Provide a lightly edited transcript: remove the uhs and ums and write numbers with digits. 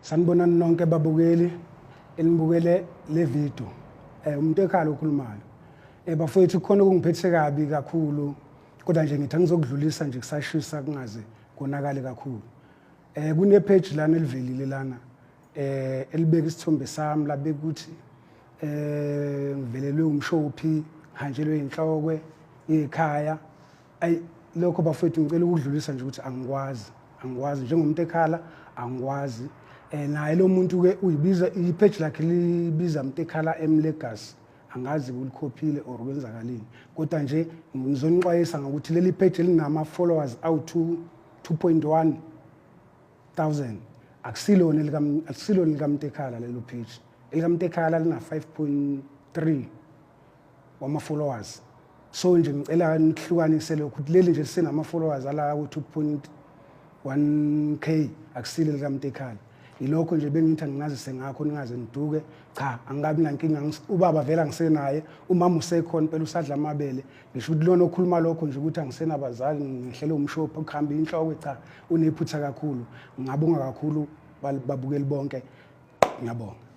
Sanibonani nonke babukeli enibukele le video. Umuntu ekhaya okhulumayo. Bafowethu khona ukungiphethe kabi kakhulu kodwa nje ngithi ngizokudlulisa nje kusashisa kungaze konakale kakhulu. Kune page lana elivelile lana elibeka isithombe sami la bekuthi ngivelelwe umshophi, ngihanjelwe inhlokwe ekhaya. Lokho bafowethu ngicela ukudlulisa nje ukuthi angikwazi njengomuntu ekhala angikwazi. Naye lo muntu ke uyibiza ipage lakhe libiza umuntu ekhala Legacy, angazi ulikhophile or kwenzakaleni, kodwa nje ngizonixwayisa ngokuthi leli page linama followers awu 2.1 thousand akusilona likamuntu ekhala lelo page. Elikamuntu ekhala lina 5.3 wama followers. So nje ngicela nihlukanise lokho ukuthi leli nje lisenama followers ala ku 2.1k akusile likamuntu ekhala. Ilokho nje bengithi ngingazise ngakho ningaze niduke. Cha, angabi nankinga, ubaba vela ngisenaye, umama usekhona phela usadla amabele. Ngisho ukuthi lona okhuluma lokho nje ukuthi angisenabazali ngihlele umshophi ukuhamba inhloko, cha unephutha kakhulu. Ngiyabonga kakhulu babukeli bonke. Ngiyabonga.